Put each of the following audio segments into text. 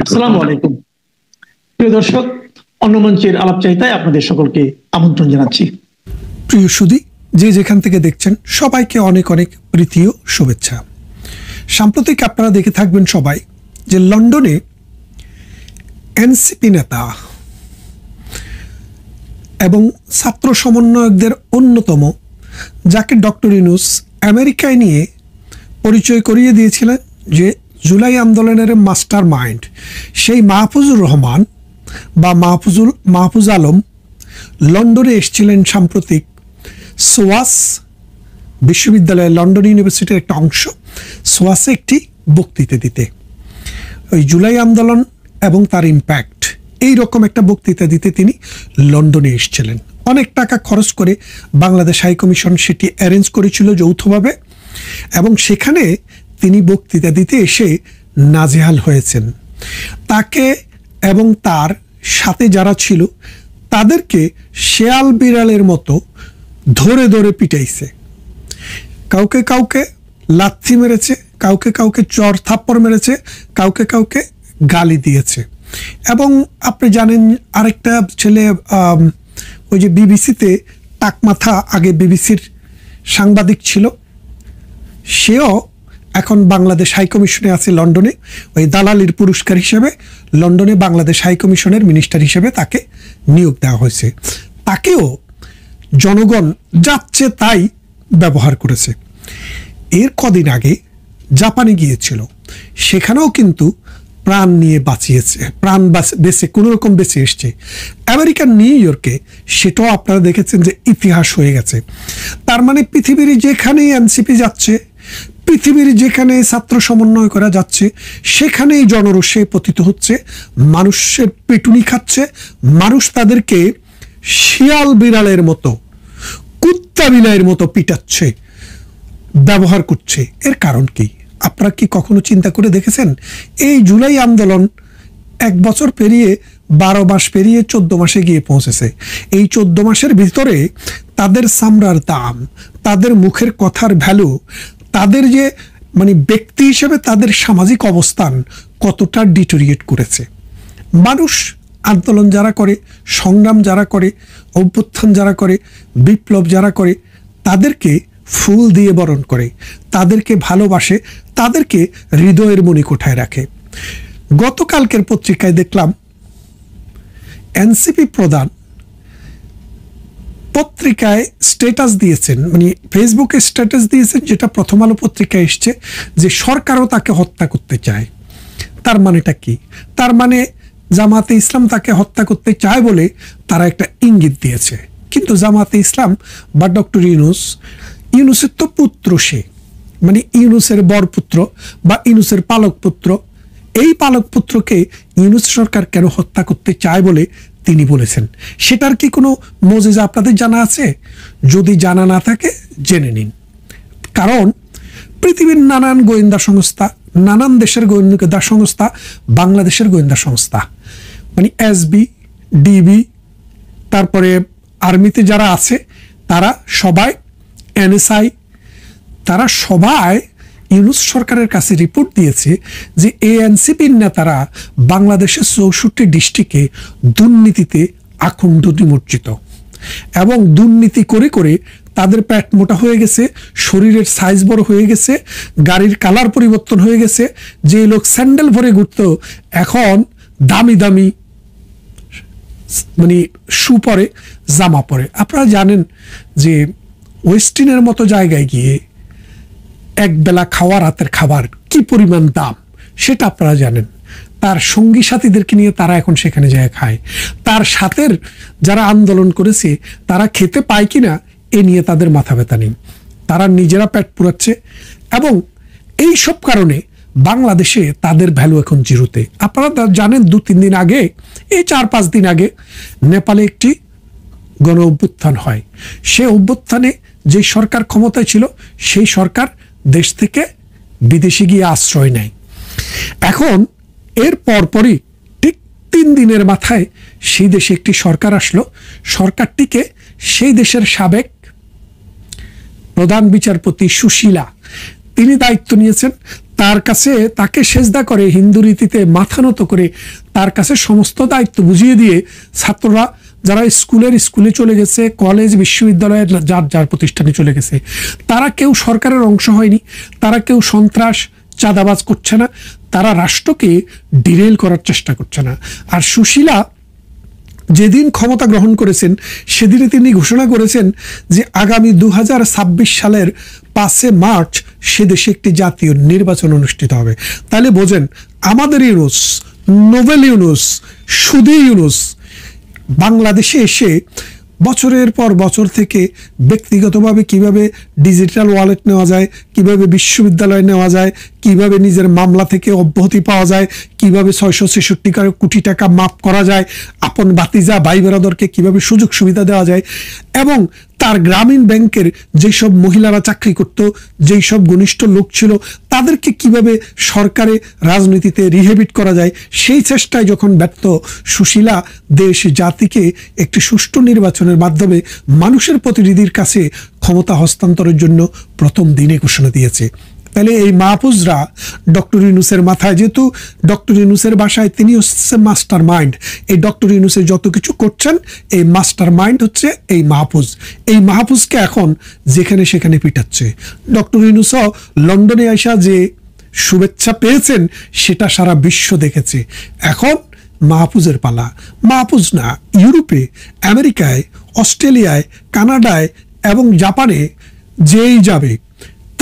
আসসালামু আলাইকুম প্রিয় দর্শক, অন্য মঞ্চের আলাপচারিতায় আপনাদের সকলকে আমন্ত্রণ জানাচ্ছি। প্রিয় সুধী, যে যেখান থেকে দেখছেন সবাইকে অনেক অনেক প্রীতি ও শুভেচ্ছা। সাম্প্রতিক আপনারা দেখে থাকবেন সবাই যে লন্ডনে এনসিপি নেতা এবং ছাত্র সমন্বয়কদের অন্যতম, যাকে ডক্টর ইউনূস আমেরিকায় নিয়ে পরিচয় করিয়ে দিয়েছিলেন যে জুলাই আন্দোলনের মাস্টার মাইন্ড, সেই মাহফুজুর রহমান বা মাহফুজ আলম লন্ডনে এসেছিলেন সাম্প্রতিক সোয়াস বিশ্ববিদ্যালয়, লন্ডন ইউনিভার্সিটির একটা অংশ, সোয়াসে একটি বক্তৃতা দিতে। ওই জুলাই আন্দোলন এবং তার ইম্প্যাক্ট, এই রকম একটা বক্তৃতা দিতে তিনি লন্ডনে এসেছিলেন। অনেক টাকা খরচ করে বাংলাদেশ হাইকমিশন সেটি অ্যারেঞ্জ করেছিল যৌথভাবে, এবং সেখানে তিনি বক্তৃতা দিতে এসে নাজেহাল হয়েছেন। তাকে এবং তার সাথে যারা ছিল তাদেরকে শেয়াল বিড়ালের মতো ধরে ধরে পিটাইছে। কাউকে কাউকে লাথি মেরেছে, কাউকে কাউকে চর থাপ্পড় মেরেছে, কাউকে কাউকে গালি দিয়েছে। এবং আপনি জানেন আরেকটা ছেলে, ওই যে বিবিসিতে টাকমাথা, আগে বিবিসির সাংবাদিক ছিল, সেও এখন বাংলাদেশ হাইকমিশনে আছে লন্ডনে, ওই দালালির পুরস্কার হিসেবে লন্ডনে বাংলাদেশ হাইকমিশনের মিনিস্টার হিসেবে তাকে নিয়োগ দেওয়া হয়েছে। তাকেও জনগণ যাচ্ছে তাই ব্যবহার করেছে। এর কদিন আগে জাপানে গিয়েছিল, সেখানেও কিন্তু প্রাণ নিয়ে বাঁচিয়েছে, প্রাণ বেঁচে কোনো রকম বেঁচে এসছে। আমেরিকার নিউ ইয়র্কে সেটাও আপনারা দেখেছেন যে ইতিহাস হয়ে গেছে। তার মানে পৃথিবীর যেখানেই এনসিপি যাচ্ছে, পৃথিবীর যেখানে ছাত্র সমন্বয় করা যাচ্ছে, সেখানেই জনরোষে পতিত হচ্ছে, মানুষের পেটুনি খাচ্ছে, মানুষ তাদেরকে শিয়াল বিড়ালের মতো, কুত্তা বিড়ালের মতো পিটাচ্ছে, ব্যবহার করছে। এর কারণ কি আপনারা কি কখনো চিন্তা করে দেখেছেন? এই জুলাই আন্দোলন 1 বছর পেরিয়ে 12 মাস পেরিয়ে 14 মাসে গিয়ে পৌঁছেছে। এই 14 মাসের ভিতরে তাদের চামড়ার দাম, তাদের মুখের কথার ভ্যালু, তাদের যে মানে ব্যক্তি হিসেবে তাদের সামাজিক অবস্থান কতটা ডিটোরিয়েট করেছে। মানুষ আন্দোলন যারা করে, সংগ্রাম যারা করে, অভ্যুত্থান যারা করে, বিপ্লব যারা করে, তাদেরকে ফুল দিয়ে বরণ করে, তাদেরকে ভালোবাসে, তাদেরকে হৃদয়ের মণিকোঠায় রাখে। গতকালকের পত্রিকায় দেখলাম এনসিপি প্রধান পত্রিকায় স্ট্যাটাস দিয়েছেন, মানে ফেসবুকে স্ট্যাটাস দিয়েছেন, যেটা প্রথম আলো পত্রিকায় এসছে, যে সরকারও তাকে হত্যা করতে চায়। তার মানেটা কি? তার মানে জামাতে ইসলাম তাকে হত্যা করতে চায় বলে তারা একটা ইঙ্গিত দিয়েছে। কিন্তু জামাতে ইসলাম বা ডক্টর ইউনূসের তো পুত্র, সে মানে ইউনূসের বরপুত্র বা ইউনূসের পালক পুত্র। এই পালক পুত্রকে ইউনূস সরকার কেন হত্যা করতে চায় বলে তিনি বলেছেন, সেটার কি কোনো মজেজা আপনাদের জানা আছে? যদি জানা না থাকে জেনে নিন। কারণ পৃথিবীর নানান গোয়েন্দা সংস্থা, নানান দেশের গোয়েন্দা সংস্থা, বাংলাদেশের গোয়েন্দা সংস্থা, মানে এসবি, ডিবি, তারপরে আর্মিতে যারা আছে তারা সবাই, এনএসআই, তারা সবাই ইউনূস সরকারের কাছে রিপোর্ট দিয়েছে যে এএনসিপির নেতারা বাংলাদেশের 64 ডিস্ট্রিক্টে দুর্নীতিতে আখণ্ড নিমজ্জিত, এবং দুর্নীতি করে করে তাদের পেট মোটা হয়ে গেছে, শরীরের সাইজ বড় হয়ে গেছে, গাড়ির কালার পরিবর্তন হয়ে গেছে। যে লোক স্যান্ডেল ভরে ঘুরত এখন দামি দামি মানে শু পরে, জামা পরে। আপনারা জানেন যে ওয়েস্টিনের মতো জায়গায় গিয়ে একবেলা খাওয়া, রাতের খাবার কি পরিমাণ দাম সেটা আপনারা জানেন। তার সঙ্গী সাথীদেরকে নিয়ে তারা এখন সেখানে যায় খায়। তার সাথের যারা আন্দোলন করেছে তারা খেতে পায় কিনা এ নিয়ে তাদের মাথা ব্যথা নেই, তারা নিজেরা পেট পুরাচ্ছে। এবং এই সব কারণে বাংলাদেশে তাদের ভ্যালু এখন জিরোতে। আপনারা জানেন 2-3 দিন আগে, এই 4-5 দিন আগে নেপালে একটি গণ অভ্যুত্থান হয়। সে অভ্যুত্থানে যে সরকার ক্ষমতায় ছিল সেই সরকার দেশ থেকে বিদেশে গিয়ে আশ্রয় নেয়। এখন এর পরপরই ঠিক 3 দিনের মাথায় সেই দেশে একটি সরকার আসলো। সরকারটিকে সেই দেশের সাবেক প্রধান বিচারপতি সুশীলা তিনি দায়িত্ব নিয়েছেন। তার কাছে তাকে সেজদা করে, হিন্দু রীতিতে মাথা নত করে তার কাছে সমস্ত দায়িত্ব বুঝিয়ে দিয়ে ছাত্ররা যারা স্কুলে চলে গেছে, কলেজ বিশ্ববিদ্যালয়ের যার যার প্রতিষ্ঠানে চলে গেছে, তারা কেউ সরকারের অংশ হয়নি, তারা কেউ সন্ত্রাস চাঁদাবাজ করছে না, তারা রাষ্ট্রকে ডিরেল করার চেষ্টা করছে না। আর সুশীলা যেদিন ক্ষমতা গ্রহণ করেছেন সেদিনে তিনি ঘোষণা করেছেন যে আগামী 2026 সালের 5 মার্চ সে দেশে একটি জাতীয় নির্বাচন অনুষ্ঠিত হবে। তাহলে বোঝেন, আমাদের ইউনুস, নোবেল ইউনুস, সুদী ইউনুস বাংলাদেশে এসে বছরের পর বছর থেকে ব্যক্তিগতভাবে কিভাবে ডিজিটাল ওয়ালেট নেওয়া যায়, কিভাবে বিশ্ববিদ্যালয় নেওয়া যায়, কিভাবে নিজের মামলা থেকে অব্যাহতি পাওয়া যায়, কিভাবে 666 কোটি টাকা মাফ করা যায়, আপন ভাতিজা ভাই বেরাদরকে কিভাবে সুযোগ সুবিধা দেওয়া যায়, এবং তার গ্রামীণ ব্যাংকের যেসব মহিলারা চাকরি করত, যেই সব ঘনিষ্ঠ লোক ছিল, তাদেরকে কিভাবে সরকারে রাজনীতিতে রিহেবিট করা যায়, সেই চেষ্টায় যখন ব্যর্থ সুশীলা দেশ জাতিকে একটি সুষ্ঠু নির্বাচনের মাধ্যমে মানুষের প্রতিনিধির কাছে ক্ষমতা হস্তান্তরের জন্য প্রথম দিনে ঘোষণা দিয়েছে। তাহলে এই মাহফুজরা ডক্টর ইউনুসের মাথায়, যেহেতু ডক্টর ইউনুসের বাসায় তিনি হচ্ছে মাস্টার মাইন্ড, এই ডক্টর ইউনুসের যত কিছু করছেন এই মাস্টার মাইন্ড হচ্ছে এই মাহফুজ। এই মাহফুজকে এখন যেখানে সেখানে পিটাচ্ছে। ডক্টর ইউনুসও লন্ডনে আসা যে শুভেচ্ছা পেয়েছেন সেটা সারা বিশ্ব দেখেছে। এখন মাহফুজের পালা। মাহফুজ না, ইউরোপে, আমেরিকায়, অস্ট্রেলিয়ায়, কানাডায় এবং জাপানে যেই যাবে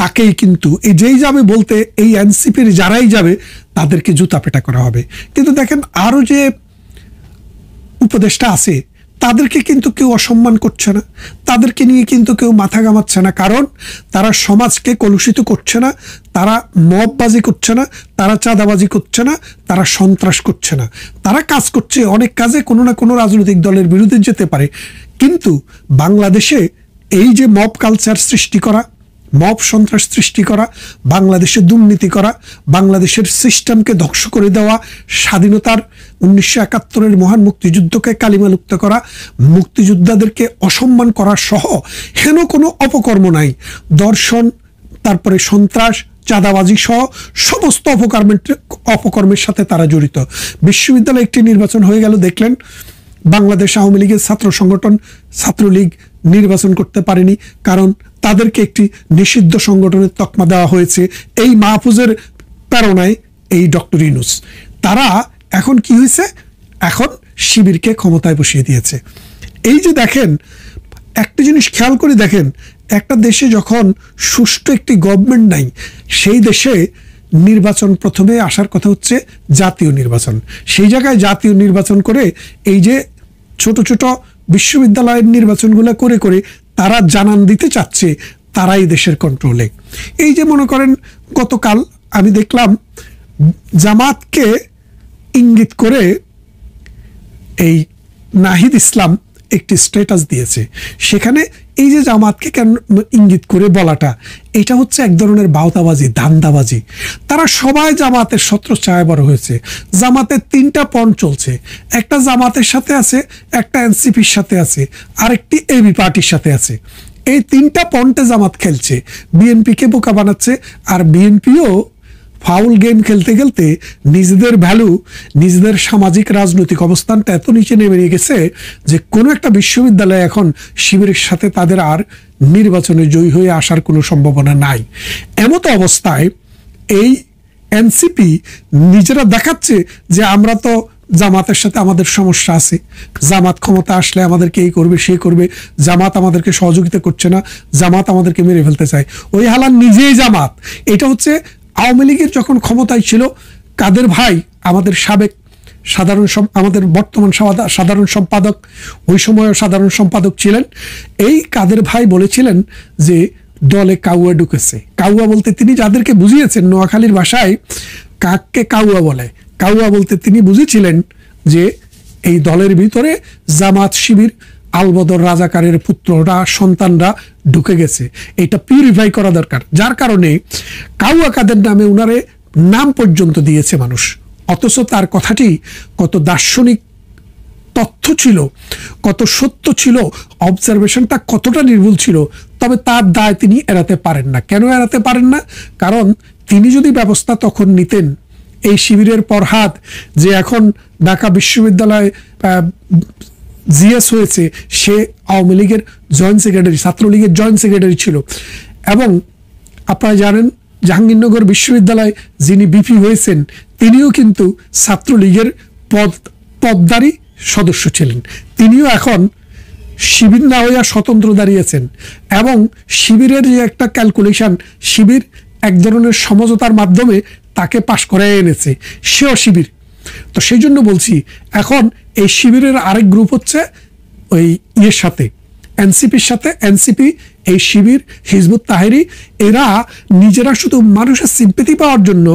তাকেই কিন্তু, এই যেই যাবে বলতে এই এনসিপির যারাই যাবে তাদেরকে জুতা পেটা করা হবে। কিন্তু দেখেন, আরো যে উপদেষ্টা আছে তাদেরকে কিন্তু কেউ অসম্মান করছে না, তাদেরকে নিয়ে কিন্তু কেউ মাথা ঘামাচ্ছে না, কারণ তারা সমাজকে কলুষিত করছে না, তারা মববাজি করছে না, তারা চাঁদাবাজি করছে না, তারা সন্ত্রাস করছে না। তারা কাজ করছে, অনেক কাজে কোনো না কোনো রাজনৈতিক দলের বিরুদ্ধে যেতে পারে, কিন্তু বাংলাদেশে এই যে মব কালচার সৃষ্টি করা, মব সন্ত্রাস সৃষ্টি করা, বাংলাদেশে দুর্নীতি করা, বাংলাদেশের সিস্টেমকে ধ্বংস করে দেওয়া, স্বাধীনতার 1971-এর মহান মুক্তিযুদ্ধকে কালিমালুপ্ত করা, মুক্তিযোদ্ধাদেরকে অসম্মান করা সহ হেন কোনো অপকর্ম নাই। দর্শন, তারপরে সন্ত্রাস, চাঁদাবাজি সহ সমস্ত অপকর্মের সাথে তারা জড়িত। বিশ্ববিদ্যালয়ে একটি নির্বাচন হয়ে গেল, দেখলেন বাংলাদেশ আওয়ামী লীগের ছাত্র সংগঠন ছাত্রলীগ নির্বাচন করতে পারেনি, কারণ তাদেরকে একটি নিষিদ্ধ সংগঠনের তকমা দেওয়া হয়েছে এই মাহফুজের প্রেরণায়। এই ডক্টর ইউনূস তারা এখন কি হয়েছে, এখন শিবিরকে ক্ষমতায় বসিয়ে দিয়েছে। এই যে দেখেন, একটা জিনিস খেয়াল করে দেখেন, একটা দেশে যখন সুষ্ঠু একটি গভর্নমেন্ট নাই, সেই দেশে নির্বাচন প্রথমে আসার কথা হচ্ছে জাতীয় নির্বাচন। সেই জায়গায় জাতীয় নির্বাচন করে এই যে ছোট ছোট বিশ্ববিদ্যালয়ের নির্বাচনগুলো করে করে তারা জানান দিতে চাচ্ছে তারাই দেশের কন্ট্রোলে। এই যে মনে করেন, গতকাল আমি দেখলাম জামাতকে ইঙ্গিত করে এই নাহিদ ইসলাম একটি স্ট্যাটাস দিয়েছে। সেখানে এই যে জামাতকে কেন ইঙ্গিত করে বলাটা, এটা হচ্ছে এক ধরনের বাউতাবাজি, ধান্দাবাজি। তারা সবাই জামাতের ছত্রছায়ায় বড় হয়েছে। জামাতের 3টা পণ চলছে, একটা জামাতের সাথে আছে, একটা এনসিপির সাথে আছে, আরেকটি এবি পার্টির সাথে আছে। এই 3টা পণতে জামাত খেলছে, বিএনপিকে বোকা বানাচ্ছে। আর বিএনপিও ফাউল গেম খেলতে খেলতে নিজেদের ভ্যালু, নিজেদের সামাজিক রাজনৈতিক অবস্থানটা এত নিচে নেমে গেছে যে কোনো একটা বিশ্ববিদ্যালয়ে এখন শিবিরের সাথে তাদের আর নির্বাচনে জয়ী হয়ে আসার কোনো সম্ভাবনা নাই। এমতো অবস্থায় এই এনসিপি নিজেরা দেখাচ্ছে যে আমরা তো জামাতের সাথে আমাদের সমস্যা আছে, জামাত ক্ষমতা আসলে আমাদেরকে এই করবে সেই করবে, জামাত আমাদেরকে সহযোগিতা করছে না, জামাত আমাদেরকে মেরে ফেলতে চায়। ওই হালান নিজেই জামাত। এটা হচ্ছে আওয়ামী লীগের যখন ক্ষমতায় ছিল কাদের ভাই, আমাদের সাবেক আমাদের বর্তমান সাধারণ সম্পাদক, ওই সময় সাধারণ সম্পাদক ছিলেন, এই কাদের ভাই বলেছিলেন যে দলে কাউয়া ঢুকেছে। কাউয়া বলতে তিনি যাদেরকে বুঝিয়েছেন, নোয়াখালীর ভাষায় কাককে কাউয়া বলে, কাউয়া বলতে তিনি বুঝেছিলেন যে এই দলের ভিতরে জামাত শিবির আলবদর রাজাকারের পুত্ররা, সন্তানরা ঢুকে গেছে। এটা পিউরিফাই করা দরকার, যার কারণে কাউয়া কাদের নামে উনারে নাম পর্যন্ত দিয়েছে মানুষ। অথচ তার কথাটি কত দার্শনিক তথ্য ছিল, কত সত্য ছিল, অবজারভেশনটা কতটা নির্ভুল ছিল, তবে তার দায় তিনি এড়াতে পারেন না। কেন এড়াতে পারেন না? কারণ তিনি যদি ব্যবস্থা তখন নিতেন, এই শিবিরের পরহাত যে এখন ঢাকা বিশ্ববিদ্যালয় জিএস হয়েছে, সে আওয়ামী লীগের জয়েন্ট সেক্রেটারি, ছাত্রলীগের জয়েন্ট সেক্রেটারি ছিল। এবং আপনারা জানেন জাহাঙ্গীরনগর বিশ্ববিদ্যালয় যিনি বিপি হয়েছেন, তিনিও কিন্তু ছাত্রলীগের পদধারী সদস্য ছিলেন। তিনিও এখন শিবির না হইয়া স্বতন্ত্র দাঁড়িয়েছেন। এবং শিবিরের যে একটা ক্যালকুলেশন, শিবির এক ধরনের সমঝোতার মাধ্যমে তাকে পাশ করে এনেছে, সেও শিবির। তো সেই জন্য বলছি, এখন এই শিবিরের আরেক গ্রুপ হচ্ছে ওই ইয়ের সাথে, এনসিপির সাথে। এনসিপি, এই শিবির, হিজবুত তাহরি, এরা নিজেরা শুধু মানুষের সিম্পেথি পাওয়ার জন্য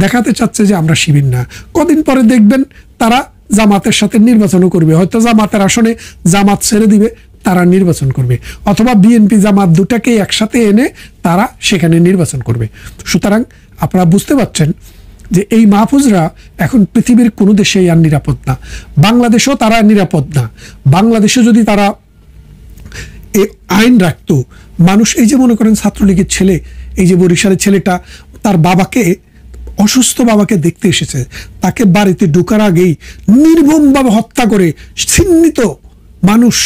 দেখাতে চাচ্ছে যে আমরা শিবির না। কদিন পরে দেখবেন তারা জামাতের সাথে নির্বাচনও করবে, হয়তো জামাতের আসনে জামাত ছেড়ে দিবে, তারা নির্বাচন করবে, অথবা বিএনপি জামাত দুটাকে একসাথে এনে তারা সেখানে নির্বাচন করবে। সুতরাং আপনারা বুঝতে পারছেন যে এই মাহফুজরা এখন পৃথিবীর কোনো দেশেই আর নিরাপদ না, বাংলাদেশেও তারা নিরাপদ না। বাংলাদেশে যদি তারা এই আইন রাখতো, মানুষ, এই যে মনে করেন ছাত্রলীগের ছেলে, এই যে বরিশালের ছেলেটা তার বাবাকে, অসুস্থ বাবাকে দেখতে এসেছে, তাকে বাড়িতে ঢোকার আগেই নির্মমভাবে হত্যা করে, চিহ্নিত মানুষ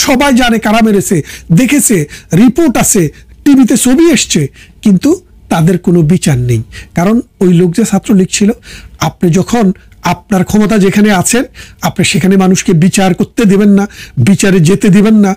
সবাই জানে কারা মেরেছে, দেখেছে, রিপোর্ট আছে, টিভিতে ছবি এসছে, কিন্তু তাদের কোনো বিচার নেই। কারণ ওই লোক যে ছাত্রলীগ ছিল, আপনি যখন আপনার ক্ষমতা যেখানে আছেন, আপনি সেখানে মানুষকে বিচার করতে দেবেন না, বিচারে যেতে দিবেন না,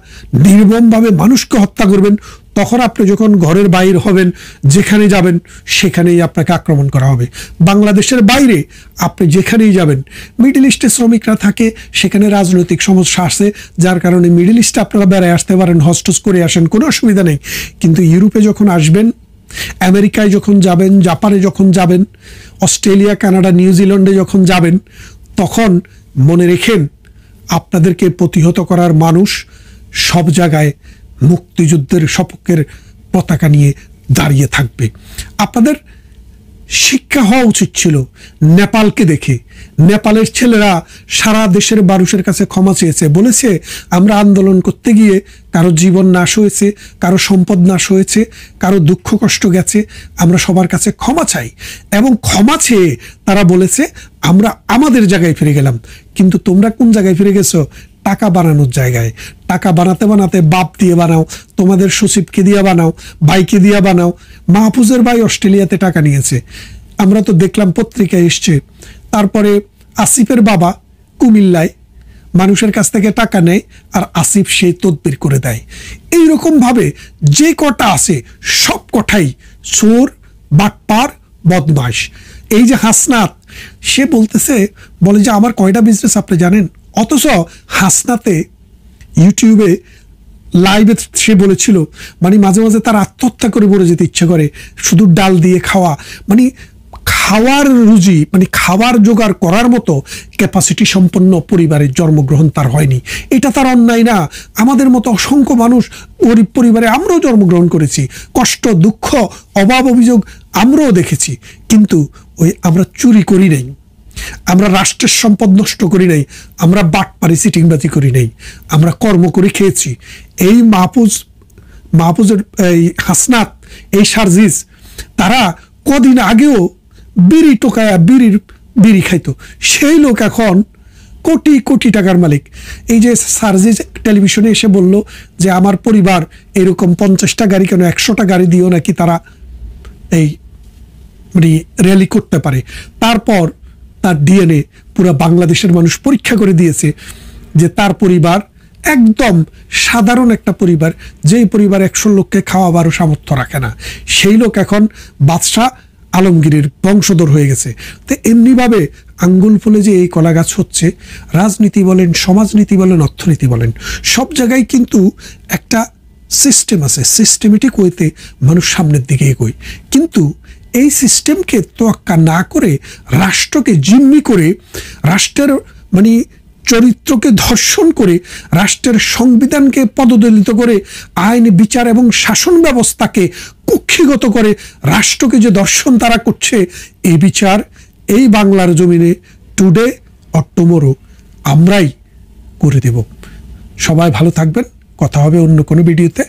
নির্মমভাবে মানুষকে হত্যা করবেন। তখন আপনি যখন ঘরের বাইরে হবেন, যেখানে যাবেন সেখানেই আপনাকে আক্রমণ করা হবে। বাংলাদেশের বাইরে আপনি যেখানেই যাবেন, মিডল ইস্টে শ্রমিকরা থাকে, সেখানে রাজনৈতিক সমস্যা আসে, যার কারণে মিডল ইস্টে আপনারা বেড়ায় আসতে পারেন, হস্টস করে আসেন, কোনো অসুবিধা নেই। কিন্তু ইউরোপে যখন আসবেন, আমেরিকায় যখন যাবেন, জাপানে যখন যাবেন, অস্ট্রেলিয়া, কানাডা, নিউজিল্যান্ডে যখন যাবেন, তখন মনে রেখেন আপনাদেরকে প্রতিহত করার মানুষ সব জায়গায় মুক্তিযুদ্ধের সপক্ষের পতাকা নিয়ে দাঁড়িয়ে থাকবে। আপনাদের শিক্ষা হওয়া উচিত ছিল নেপালকে দেখে। নেপালের ছেলেরা সারা দেশের মানুষের কাছে ক্ষমা চেয়েছে, বলেছে আমরা আন্দোলন করতে গিয়ে কারো জীবন নাশ হয়েছে, কারো সম্পদ নাশ হয়েছে, কারো দুঃখ কষ্ট গেছে, আমরা সবার কাছে ক্ষমা চাই। এবং ক্ষমা চেয়ে তারা বলেছে আমরা আমাদের জায়গায় ফিরে গেলাম। কিন্তু তোমরা কোন জায়গায় ফিরে গেছো? টাকা বানানোর জায়গায়। টাকা বানাতে বানাতে বাপ দিয়ে বানাও, তোমাদের সচিবকে দিয়ে বানাও, ভাইকে দিয়ে বানাও। মাহফুজের ভাই অস্ট্রেলিয়াতে টাকা নিয়েছে, আমরা তো দেখলাম পত্রিকায় এসছে। তারপরে আসিফের বাবা কুমিল্লায় মানুষের কাছ থেকে টাকা নেয়, আর আসিফ সেই তদবির করে দেয়। এইরকম ভাবে যে কটা আছে সব কটাই চোর, বাটপার, বদমাশ। এই যে হাসনাত, সে বলতেছে, বলে যে আমার কয়টা বিজনেস আপনি জানেন? অথচ হাসনাতে ইউটিউবে লাইভে সে বলেছিল, মানে মাঝে মাঝে তার আত্মহত্যা করে মরে যেতে ইচ্ছে করে, শুধু ডাল দিয়ে খাওয়া, মানে খাওয়ার রুজি, মানে খাবার জোগাড় করার মতো ক্যাপাসিটি সম্পন্ন পরিবারের জন্মগ্রহণ তার হয়নি। এটা তার অন্যায় না? আমাদের মতো অসংখ্য মানুষ গরিব পরিবারে আমরাও জন্মগ্রহণ করেছি, কষ্ট, দুঃখ, অভাব, অভিযোগ আমরাও দেখেছি। কিন্তু ওই আমরা চুরি করি নাই, আমরা রাষ্ট্রের সম্পদ নষ্ট করি নাই, আমরা বাটপারি সিটিংবাজি করি নাই, আমরা কর্ম করে খেয়েছি। এই মাহফুজের এই হাসনাত, এই সার্জিস, তারা কদিন আগেও বিড়ি টোকায়া বিড়ি খাইতো, সেই লোক এখন কোটি কোটি টাকার মালিক। এই যে সার্জিস টেলিভিশনে এসে বলল যে আমার পরিবার এরকম 50টা গাড়ি, কেন 100টা গাড়ি দিয়েও নাকি তারা এই মানে র্যালি করতে পারে। তারপর তার ডিএনএ পুরো বাংলাদেশের মানুষ পরীক্ষা করে দিয়েছে যে তার পরিবার একদম সাধারণ একটা পরিবার, যেই পরিবার 100 লোককে খাওয়াবারও সামর্থ্য রাখে না, সেই লোক এখন বাদশাহ আলমগীরের বংশধর হয়ে গেছে। তো এমনিভাবে আঙ্গুল ফুলে যে এই কলা গাছ হচ্ছে, রাজনীতি বলেন, সমাজনীতি বলেন, অর্থনীতি বলেন, সব জায়গায় কিন্তু একটা সিস্টেম আছে, সিস্টেমেটিক ওয়েতে মানুষ সামনের দিকে এগোয়। কিন্তু এই সিস্টেমকে তোয়াক্কা না করে, রাষ্ট্রকে জিম্মি করে, রাষ্ট্রের মানে চরিত্রকে ধর্ষণ করে, রাষ্ট্রের সংবিধানকে পদদলিত করে, আইন, বিচার এবং শাসন ব্যবস্থাকে কক্ষিগত করে রাষ্ট্রকে যে দর্শন তারা করছে, এই বিচার এই বাংলার জমিনে টুডে অর টুমোরো আমরাই করে দেব। সবাই ভালো থাকবেন, কথা হবে অন্য কোনো ভিডিওতে।